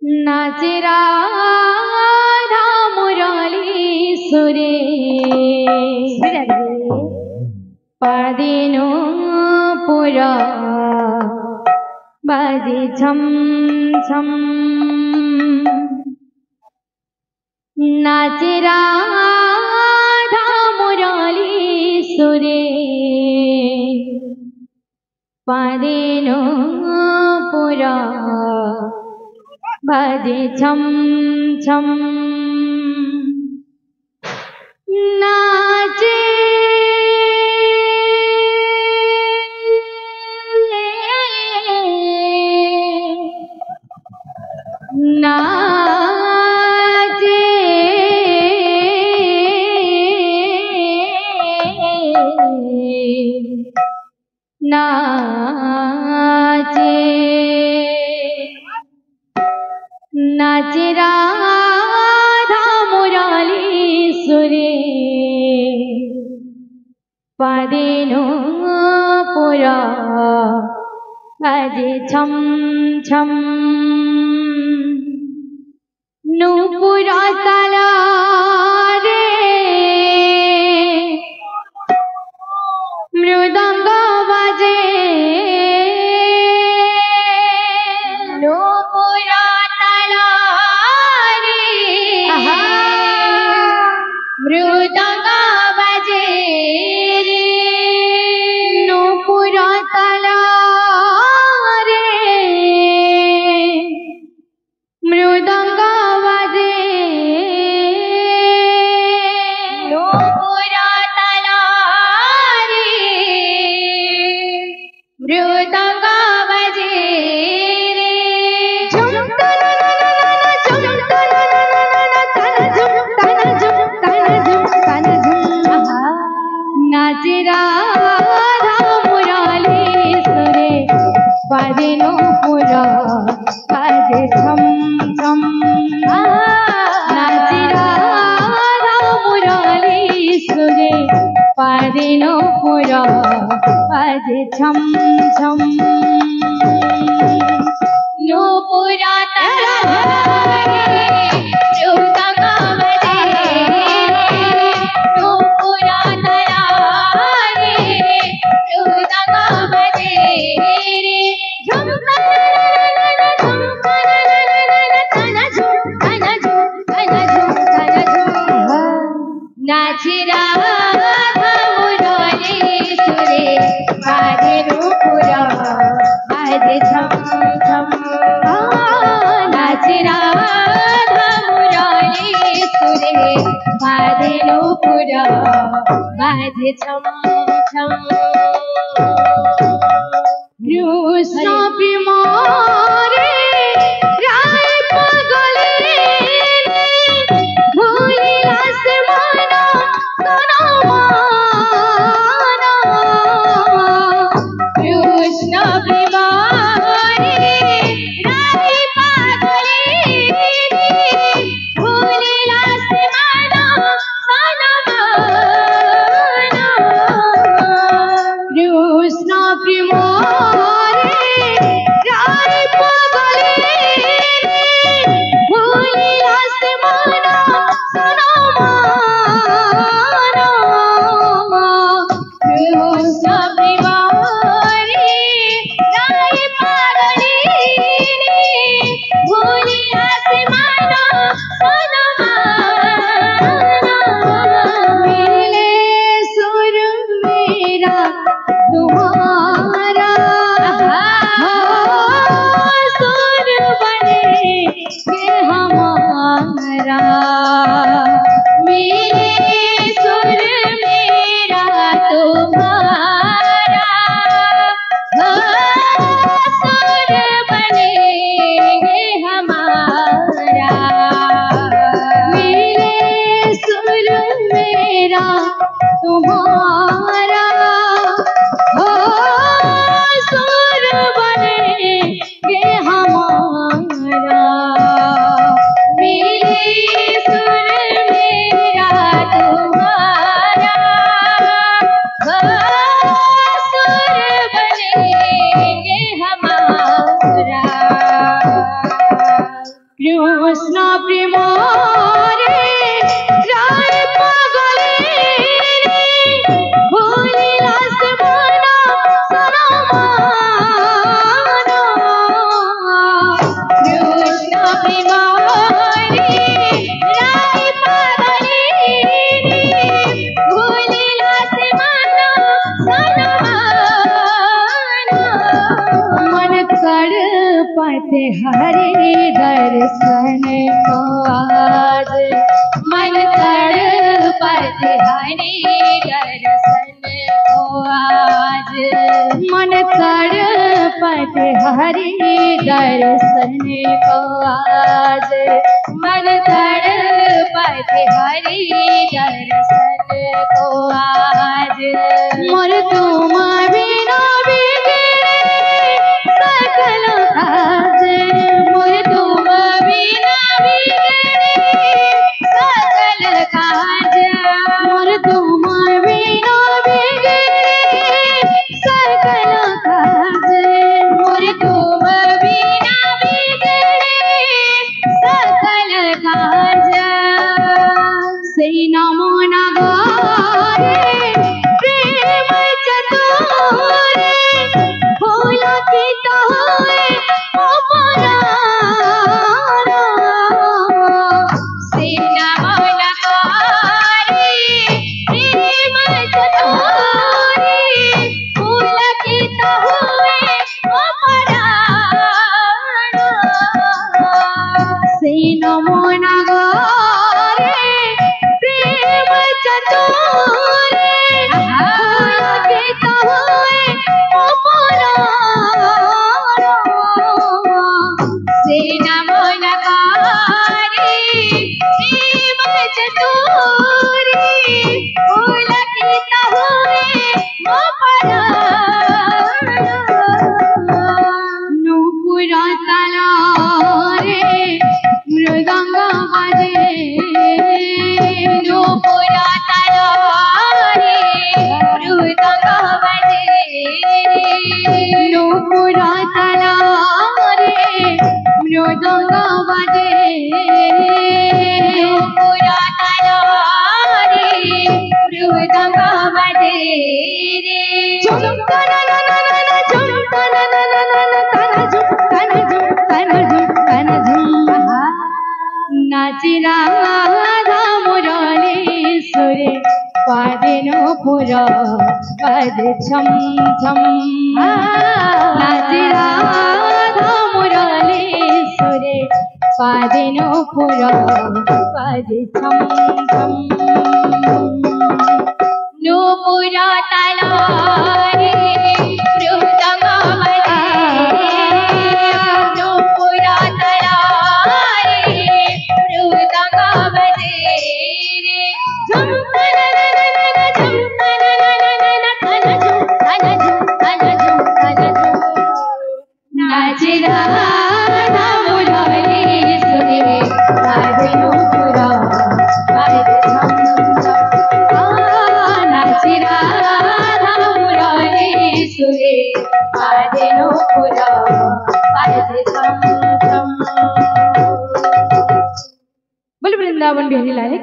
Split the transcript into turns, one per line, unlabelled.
नाचे राधा मुरली सुरे पदिनो पुरा बाजे छम छम नाचे राधा मुरली सुरे पदिनो पुरा बाजे छम छम नाचे नाचे नाचे नाचे राधा मुरली सुरे पदिनो पुरा बाजे छम छम नूपुरा तला रे मृदंग बाजे नूपुरा तला रे मृदंग बाजे रे नूपुरा तला रे मृदंग बाजे नूपुरा तला रे मृदंग बाजे रे झुम तना झुम तना झुम तना झुम तना झुम तना झुम नाचे राधा मुरली सुरे पदिनो पुरा बाजे छम छम नाचे राधा मुरली सुरे पदिनो पुरा बाजे छम छम नूपुरा तला मृदंग बाजे नूपुरा तला मृदंग बाजे झुम नाचे राधा मुरली सुरे पदिनो पुरा बाजे छम छम नाचे राधा मुरली सुरे पदिनो पुरा बाजे छम छम कृष्ण प्रेमारे राय पगले भूलिला से माना सोना माना कृष्ण प्रेमारे राय पगले भूलिला से माना सोना माना कृष्ण प्रेमारे राय पागले भूलिला से मना सनमाना कृष्ण प्रेमारे राय पागले भूलिला से मना सनमाना मन तड़पते हरे दर्शन को आज मन तड़पते हरे दर्शन को आज मन तड़पते हरे दर्शन को आज मन तड़पते हरे दर्शन को आज मोर तुम बिना बिगड़े सकल काज मोर तुम बिना बिगड़े सकल काज मोर तुम बिना बिगड़े सकल काज मोर तुम बिना बिगड़े सकल काज से नमो नगारे प्रेम चतुरे फूल की तोए अपराना से नमो नगारे प्रेम चतुरे फूल की तोए अपराना से नमो नगारे प्रेम चतुरे फूल की तोए अपराना से नमो नगारे प्रेम चतुरे फूल की तोए अपराना नूपुरा तलारे मृदंग बजे नूपुरा तलारे मृदंग बजे नूपुरा तलारे मृदंग बजे नूपुरा तलारे मृदंग बजे झुम तना ना ना ना ना झुम तना ना ना ना ना तना झुम तना झुम तना झुम तना झुम नाची राधा मुरलीश्वरी पादिनो पुरा पद छम छम नाची राधा मुरलीश्वरी पादिनो पुरा पद छम छम नूपुरा तलारे मृदंग बजे नूपुरा तलारे मृदंग बजे झुम तना ना ना ना ना झुम तना ना ना ना ना तना झुम तना झुम तना झुम तना झुम नाच राधा मुरलीश्वरी पादिनो पुरा पद छम छम नाच राधा मुरलीश्वरी पादिनो पुरा पद छम छम बोल वृंदावन बिहारी लाल।